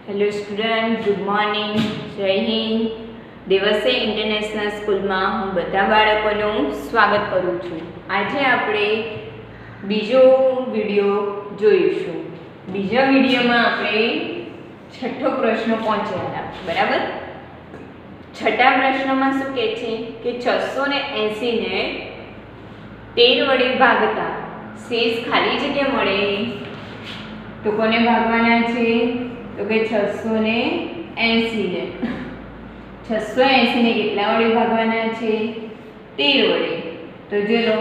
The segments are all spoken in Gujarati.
હેલો સ્ટુડન્ટ, ગુડ મોર્નિંગ, જય હિન્દ. દિવસે ઇન્ટરનેશનલ સ્કૂલમાં હું બધા બાળકોનું સ્વાગત કરું છું. આજે આપણે બીજો વિડીયો જોઈશું. બીજા વિડીયોમાં આપણે છઠ્ઠો પ્રશ્ન પહોંચ્યા, બરાબર. છઠ્ઠા પ્રશ્નમાં શું કહે છે કે 680 ને 13 વડે ભાગતા શેષ ખાલી જગ્યા મળે તો કોને ભાગવાના છે? તો કે 680 ને 680 ને કેટલા વડે ભાગવાના છે? 13 વડે. તો ચલો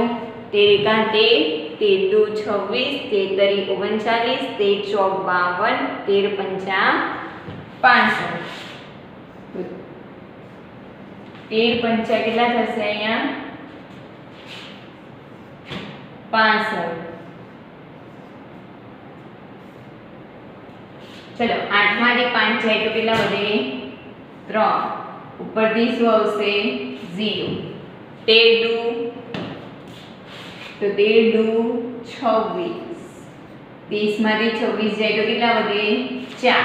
13 એકા 13, 13 દુ 26, 13 તરી 39, 13 ચોક 52, 13 પંચા 65. 13 પંચા કેટલા થશે અહીંયા? 65. चलो 8 માંથી 5 જાય તો કેટલા વધે? 3. ઉપરથી શું આવશે? 0. 13 દુ તો 13 દુ 26. 30 માંથી 26 જાય તો કેટલા વધે? 4.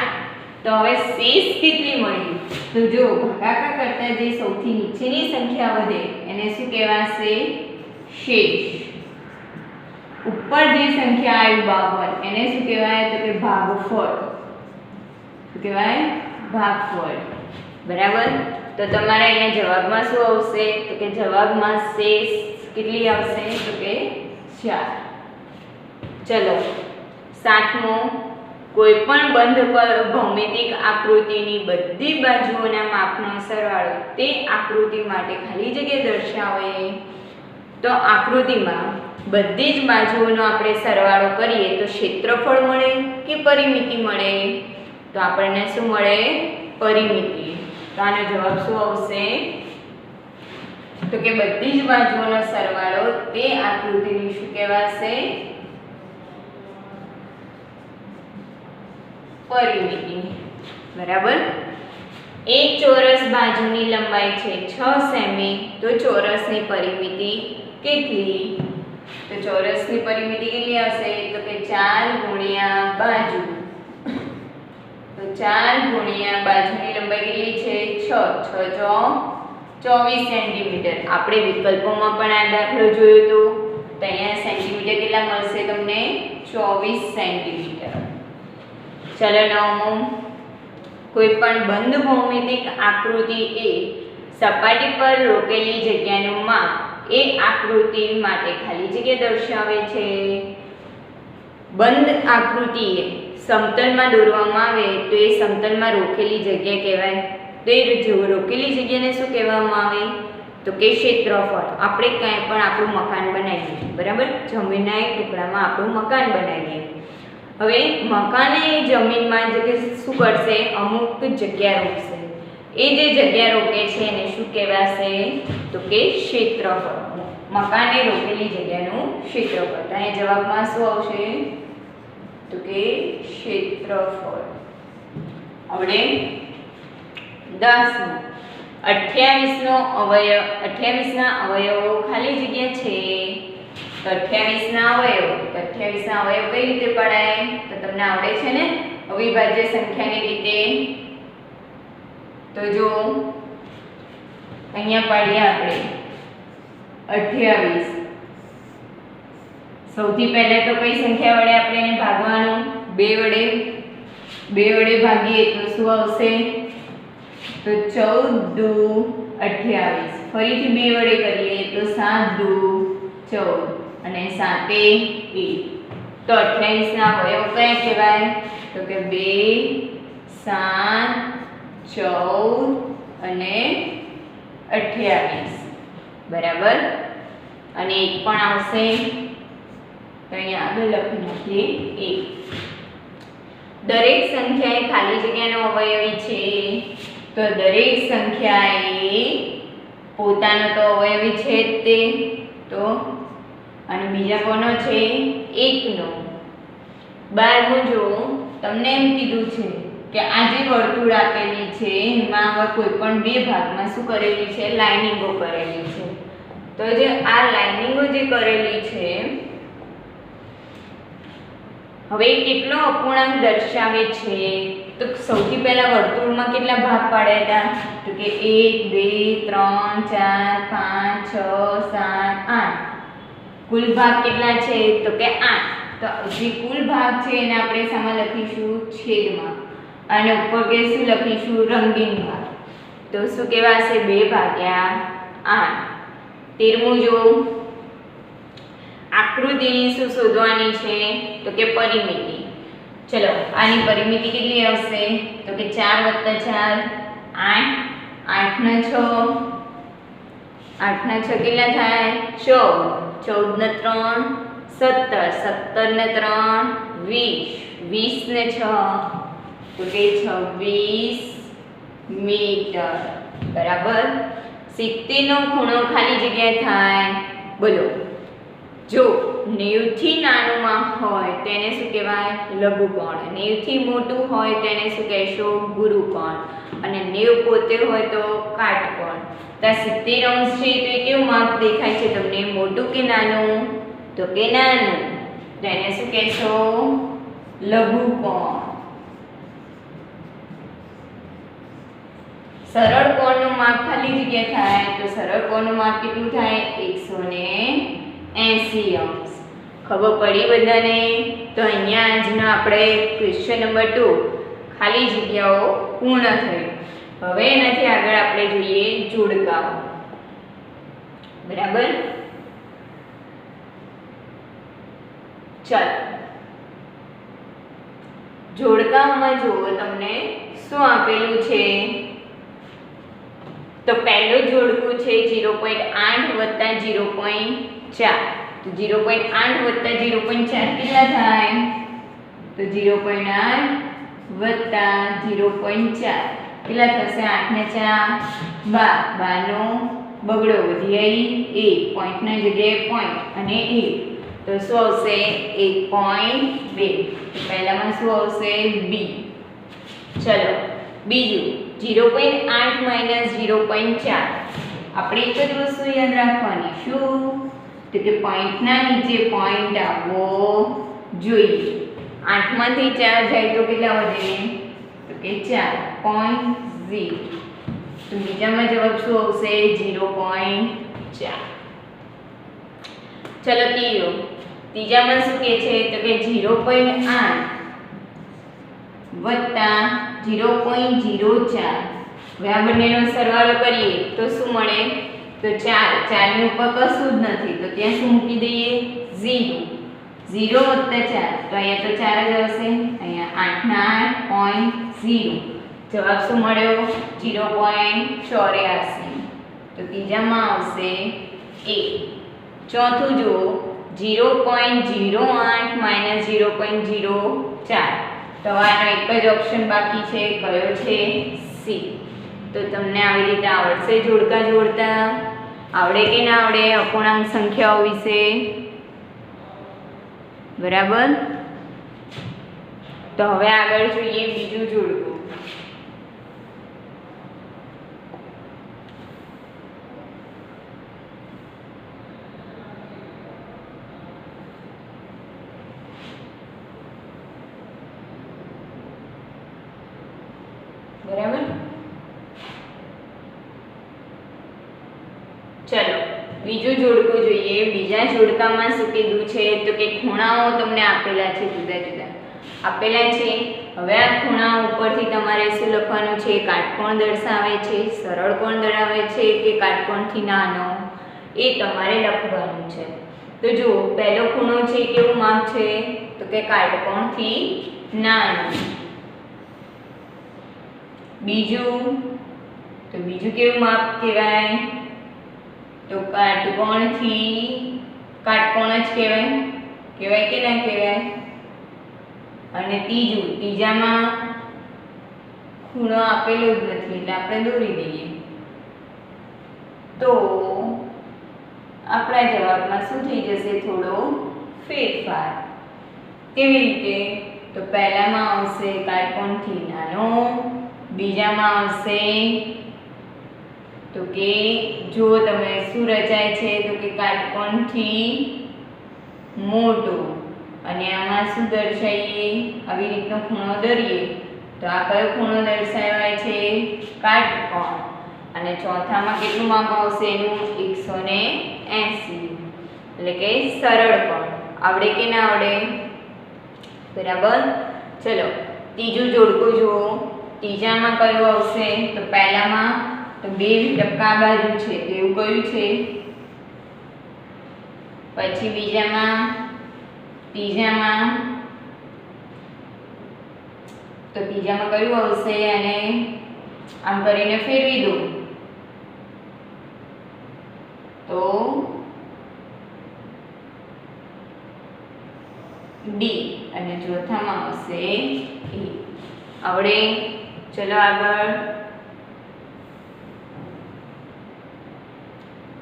તો હવે શેષ કેટલી મળી? તો જો ભાગાકાર કરતા જે સૌથી નીચેની સંખ્યા વધે એને શું કહેવાશે? શેષ. ઉપર જે સંખ્યા આવી 52 એને શું કહેવાય? તો કે ભાગફળ. શું કહેવાય? ભાગફળ. બરાબર. તો તમારે અહીંયા જવાબમાં શું આવશે? તો કે જવાબમાં શેષ કેટલી આવશે? તો કે 4. ચલો 7મો, કોઈ પણ બંધ પર ભૌમિતિક આકૃતિની બધી બાજુઓના માપનો સરવાળો તે આકૃતિ માટે ખાલી જગ્યા દર્શાવે. તો આકૃતિમાં બધી જ બાજુઓનો આપણે સરવાળો કરીએ તો ક્ષેત્રફળ મળે કે પરિમિતિ મળે? તો આપણને શું મળે? પરિમિતિ. તો આનો જવાબ શું આવશે? તો કે બધી જ બાજુઓનો સરવાળો તે આકૃતિની શું કહેવાશે? પરિમિતિ. બરાબર. એક ચોરસ બાજુની લંબાઈ છે 6 સેમી, તો ચોરસની પરિમિતિ કેટલી? તો ચોરસની પરિમિતિ કેટલી આવશે? તો કે 4 ગુણ્યા બાજુ. તો 4 ગુણ્યા બાજુની લંબાઈ કેટલી છે? 6. 6 ચોક 24 સેન્ટીમીટર. આપણે વિકલ્પોમાં પણ આ દાખલો જોયો તો અહીંયા સેન્ટીમીટર કેટલા મળશે તમને? 24 સેન્ટીમીટર. ચલો 9મો, કોઈ પણ બંધ ભૌમિતિક આકૃતિ એ સપાટી પર રોકેલી જગ્યાનું માપ એ આકૃતિ માટે ખાલી જગ્યા દર્શાવે છે. બંધ આકૃતિએ સમતલમાં દોરવામાં આવે તો એ સમતલમાં રોકેલી જગ્યા કહેવાય. તો એ રોકેલી જગ્યાને શું કહેવામાં આવે? તો કે ક્ષેત્રફળ. આપણે ક્યાંય પણ આપણું મકાન બનાવીએ, બરાબર. જમીનના એક ટુકડામાં આપણું મકાન બનાવીએ. હવે મકાને જમીનમાં જે શું કરશે? અમુક જગ્યા રોકશે. એ જે જગ્યા રોકે છે એને શું કહેવાશે? તો કે ક્ષેત્રફળ. મકાને રોકેલી જગ્યાનું ક્ષેત્રફળ. તો અહીં જવાબમાં શું આવશે? તો કે ક્ષેત્રફળ. આપણે 10મો, 28 ના અવયવો ખાલી જગ્યા છે. તો 28 ના અવયવ કઈ રીતે પડાય? તો તમને આવડે છે ને અવિભાજ્ય સંખ્યાની રીતે. તો જો અહીંયા પાડીએ આપણે 28. સૌથી પહેલા તો કઈ સંખ્યા વડે આપણે એને ભાગવાનું? 2 વડે. 2 વડે ભાગીએ તો શું આવશે? તો 14 દુ 28. ફરીથી 2 વડે કરીએ તો 7 દુ 14 અને 7 એ 1. તો 28 ના અવયવ કયા કહેવાય? તો કે 2, 7, 14 અને 28. બરાબર. અને 1 પણ આવશે. તો અહીંયા આગળ લખી નાખીએ 1. દરેક સંખ્યા એ ખાલી જગ્યાનો અવયવી છે. તો દરેક સંખ્યા એ પોતાનો તો અવયવી છે જ તે. તો અને બીજા કોનો છે? 1નો. 12મું જો તમને એમ કીધું છે કે આ જે વર્તુળ આપેલી છે એમાં હવે કોઈ પણ બે ભાગમાં શું કરેલી છે? લાઇનિંગો કરેલી છે. તો જે આ લાઇનિંગો જે કરેલી છે હવે કેટલો અપૂર્ણાંક દર્શાવે છે? તો સૌથી પહેલા વર્તુળમાં કેટલા ભાગ પાડ્યા હતા? તો કે 1 2 3 4 5 6 7 8. કુલ ભાગ કેટલા છે? તો કે 8. તો જે કુલ ભાગ છે એને આપણે સામા લખીશું? છેદમાં. અને ઉપર કે શું લખીશું? રંગીન ભાગ. તો શું કહેવાશે? 2/8. 13મું જો, આકૃતિની શું શોધવાની છે? તો કે પરિમિતિ. ચલો આની પરિમિતિ કેટલી આવશે? તો કે 4 + 4 8. 8 ને 6, 8 ને 6 કેટલા થાય? 14. 14 ને 3 17. 17 ને 3 20. 20 ને 6 તો કે 26 મીટર. બરાબર. 70 નો ખૂણો ખાલી જગ્યા થાય. બોલો, જો 90 થી નાનું માપ હોય તેને શું કહેવાય? લઘુકોણ. 90 થી મોટું હોય તેને શું કહેશો? ગુરુકોણ. અને 90 પોતે હોય તો કાટકોણ. તો 70 અંશ છે તો એ કેવું માપ દેખાય છે તમને? મોટું કે નાનું? તો કે નાનું. તો એને શું કહેશો? લઘુકોણ. સરળ કોણનું માપ ખાલી જગ્યા થાય તો સરળ કોણનું માપ કેટલું થાય? 180 અંશ. ખબર પડી બધાને? તો અહીંયા આજનો આપણે ક્વેશ્ચન નંબર 2 ખાલી જગ્યાઓ પૂર્ણ થઈ. હવે એનાથી આગળ આપણે જોઈએ જોડકાઓ. બરાબર. ચાલો જોડકાઓમાં જુઓ તમને શું આપેલું છે? તો પહેલું જોડકું છે 0.8 + 0.4. તો 0.8 + 0.4 કેટલા થાય? તો 0.8 + 0.4 કેટલા થશે? 8 ને 4 12. 12 નો બગડો વધી આવી 1 પોઈન્ટની જગ્યાએ પોઈન્ટ અને 1. તો શું આવશે? 1.2. તો પહેલામાં શું આવશે? B. ચલો બીજું 0.8 - 0.4. આપણે એક જ વસ્તુ યાદ રાખવાની. શું? તો કે પોઈન્ટના નીચે પોઈન્ટ આવવો જોઈએ. 8 માંથી 4 જાય તો કેટલા વધે? તો કે 4.0. તો બીજામાં જવાબ શું આવશે? 0.4. ચલો ત્રીજામાં શું કહે છે? તો કે 0.8 + 0.04. હવે આ બંનેનો સરવાળો કરીએ તો શું મળે? તો 4. 4 ની ઉપર કશું જ નથી તો ત્યાં શું મૂકી દઈએ? 0. 0 + 4 તો અહીંયા તો 4 જ આવશે. અહીંયા 8 ના 8.0. જવાબ શું મળ્યો? 0.84. તો ત્રીજામાં આવશે A. ચોથું જુઓ 0.08 - 0.04. તો આનો એક જ ઓપ્શન બાકી છે. કયો છે? C. તો તમને આવી રીતે આવડશે જોડકા જોડતા? આવડે કે ના આવડે અપૂર્ણાંક સંખ્યાઓ વિશે? બરાબર. તો હવે આગળ જોઈએ બીજું જોડકું. બરાબર. ચલો બીજું જોડકું જોઈએ. બીજા જોડકામાં શું કીધું છે? તો કે ખૂણાઓ તમને આપેલા છે, જુદા જુદા આપેલા છે. હવે આ ખૂણાઓ ઉપરથી તમારે શું લખવાનું છે? કાટકોણ દર્શાવે છે, સરળ કોણ દર્શાવે છે કે કાટકોણથી નાનો, એ તમારે લખવાનું છે. તો જુઓ પહેલો ખૂણો છે કેવું માપ છે? તો કે કાટકોણથી નાનો. બીજું કેવું માપ કહેવાય? તો કાટકોણથી કાટકોણ જ કહેવાય. કહેવાય કે ના કહેવાય? અને ત્રીજામાં ખૂણો આપેલો જ નથી એટલે આપણે દોરી દઈએ. તો આપણા જવાબમાં શું થઈ જશે? થોડો ફેરફાર. કેવી રીતે? તો પહેલામાં આવશે કાટકોણથી નાનો, બીજામાં આવશે તો કે જો તમે શું રચાય છે? તો કે કાટકોણથી મોટો. અને આમાં શું દર્શાવીએ, આવી રીતનો ખૂણો દોરીએ તો આ કયો ખૂણો દર્શાવાય છે, કાટકોણ. અને ચોથામાં કેટલું માપ આવશે એનું, 180, એટલે કે સરળ કોણ. આવડે કે ના આવડે? બરાબર. ચલો ત્રીજું જોડકું જુઓ. ત્રીજામાં કયું આવશે, તો પહેલામાં તો 2 ટપકા આ બાજુ છે તો એવું કયું છે. પછી બીજામાં, ત્રીજામાં તો ત્રીજામાં કયું આવશે, અને આમ કરીને ફેરવી દો તો ડી, અને ચોથામાં આવશે એ. આવડે? ચલો આગળ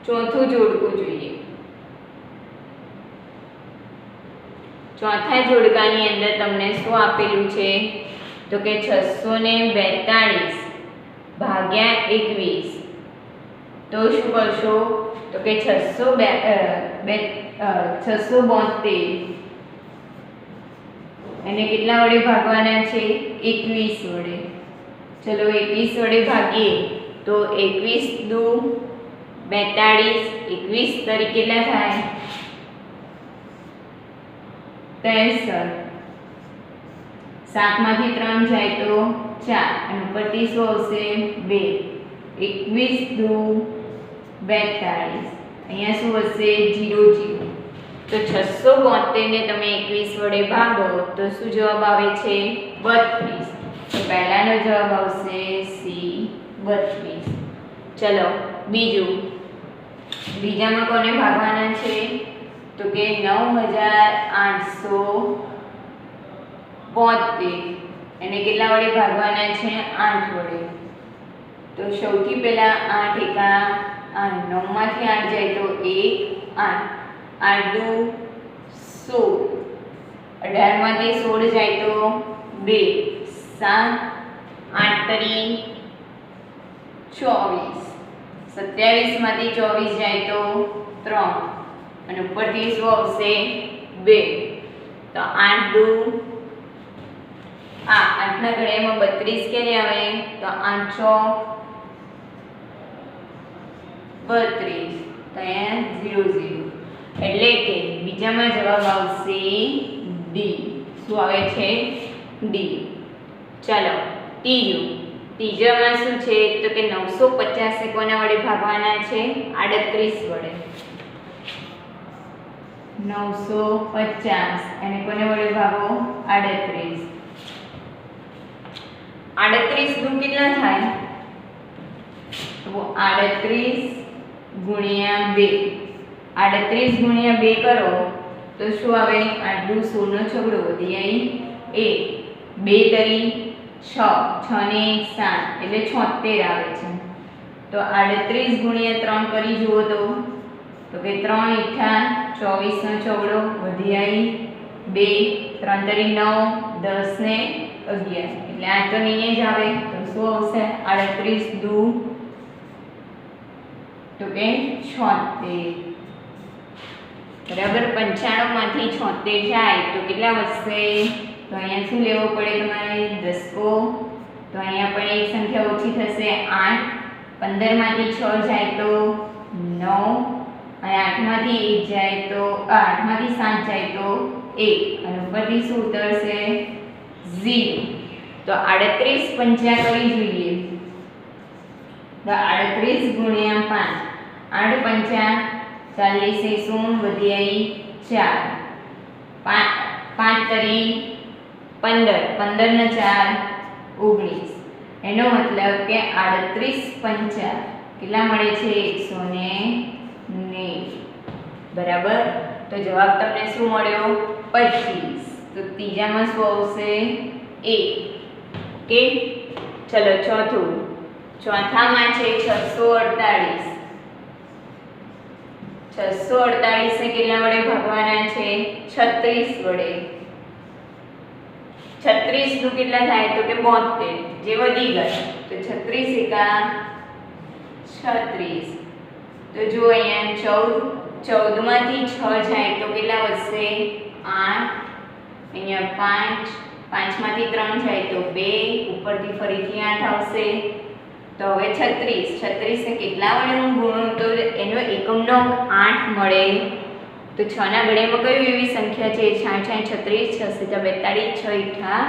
ચોથું જોડકું જોઈએ. ચોથા જોડકાની અંદર તમને શું આપેલું છે, તો કે 642 ભાગ્યા 21. તો શું કરશો, તો કે 672 એને કેટલા વડે ભાગવાના છે, 21 વડે. ચલો 21 વડે ભાગીએ તો 21 દુ 42, 21 તરી કેટલા થાય, 63. 7 માંથી 3 જાય તો 4, અને ઉપરથી શું આવશે, 2. 21 દુ 42, અહીંયા શું હશે, 0 0. તો 672 ને તમે 21 વડે ભાગો તો શું જવાબ આવે છે, 32. તો પહેલાનો જવાબ આવશે સી, 32. ચલો બીજું. બીજામાં કોને ભાગવાના છે, તો કે 9872 એને કેટલા વડે ભાગવાના છે, 8 વડે. તો સૌથી પહેલા 8 એકા 8, 9 માંથી 8 જાય તો 1 8, 8 દુ 16, 18 માંથી 16 જાય તો 2 7, 8 તરી 24, 27 માંથી 24 જાય તો 3, અને ઉપરથી શું આવશે, 2. તો 8 દુ 8 ના ઘડિયામાં 32 ક્યારે આવે, તો 8 ચોક 32, તો અહીંયા 0 0. એટલે કે બીજામાં જવાબ આવશે ડી. શું આવે છે, ડી. ચાલો ત્રીજું. ત્રીજામાં શું છે, તો કે 950 કોના વડે ભાગવાના છે, 38 વડે. 950 એને કોને વડે ભાગો, 38. 38 દુ કેટલા થાય, તો 38 ગુણ્યા 2. 38 ગુણ્યા 2 કરો તો શું આવે, 8 દુ 16 નો છગડો વધી આવી 1, 2 તરી 6, 6 ને 7 એટલે 76 આવે છે. તો 38 ગુણ્યા 3 કરી જુઓ તો કે 3 ઈઠા 24 નો છગડો વધી આવી 2, 3 તરી 9, 10 ને 11 એટલે આ તો નહીં જ આવે. તો શું આવશે, 38 દુ તો કે 76. બરાબર. 95 માંથી 76 જાય તો કેટલા વધશે, તો અહીંયા શું લેવો પડે તમારે, દસકો. તો અહીંયા પણ એક સંખ્યા ઓછી થશે, 8. 15 માંથી 6 જાય તો 9, અને 8 માંથી 1 જાય તો 8 માંથી 7 જાય તો 1, અને ઉપરથી શું ઉતરશે, 0. તો 38 પંચા કરી જોઈએ તો 38 ગુણ્યા 5, 8 પંચા 40 શું વધી આવી 4, 5 તરી 15, 15 ને 4 19. એનો મતલબ કે 38 પંચા કેટલા મળે છે, 190. બરાબર. તો જવાબ તમને શું મળ્યો, 25. તો ત્રીજામાં શું આવશે, એ. ઓકે. ચલો ચોથું. ચોથામાં છે 648. 648 ને કેટલા વડે ભાગવાના છે, 36 વડે. 36 નું કેટલા થાય, તો કે 72, જે વધી ગયા. તો 36 એકા 36. તો જો અહીંયા 14 માંથી 6 જાય તો કેટલા વધશે, 8. અહીંયા 5, 5માંથી 3 જાય તો 2, ઉપરથી ફરીથી 8 આવશે. તો હવે 36, 36 ને કેટલા વડે હું ગુણું તો એનો એકમનો અંક 8 મળે. તો 6 ના ઘડિયામાં કઈ એવી સંખ્યા છે? 6 36, 6 તો 42, 6 ઈઠા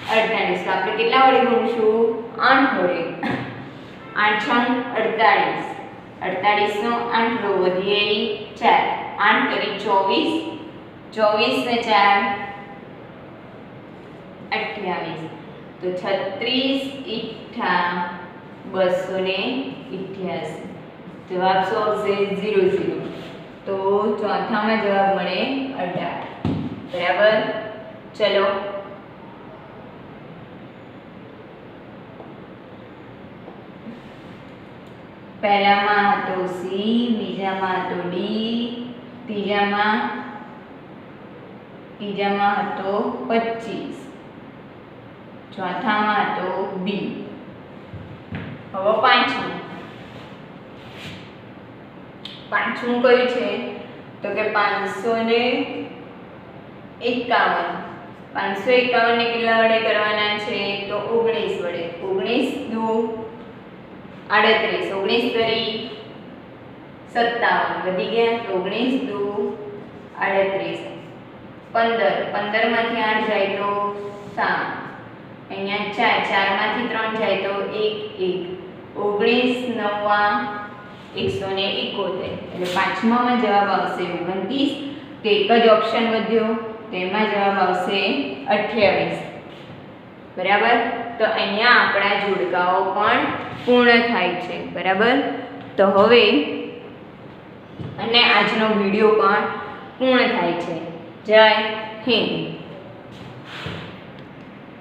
48. તો આપણે કેટલા વડે ગુણીશું? 8 વડે. 8 6 48, 48 નો 8 રો વધીએ 4, 8 કરી 24, 24 ને 4 28. તો 36 ઈઠા 288. જવાબ શું આવશે? 00. તો ચોથામાં જવાબ મળે 18. બરાબર. ચલો પહેલામાં હતો સી, બીજામાં હતો ડી, ત્રીજામાં હતો 25, ચોથામાં હતો બી. હવે પાંચમું કયું છે? તો કે 551. 551 ને કેટલા વડે કરવાના છે? તો 19 વડે. 19 દુ 38, 19 કરી 57 વધી ગયા. તો 19 દુ 38. 15, 15 માંથી 8 જાય તો 7. અહીંયા 4, 4 માંથી 3 જાય તો 1, 1. 19 9 171. એટલે પાંચમામાં જવાબ આવશે 29. તો એક જ ઓપ્શન વધ્યો, તેમાં જવાબ આવશે 28. બરાબર. તો અહીંયા આપણા જોડકાઓ પણ પૂર્ણ થાય છે. બરાબર. તો હવે અને આજનો વિડીયો પણ પૂર્ણ થાય છે. જય હિન્દ.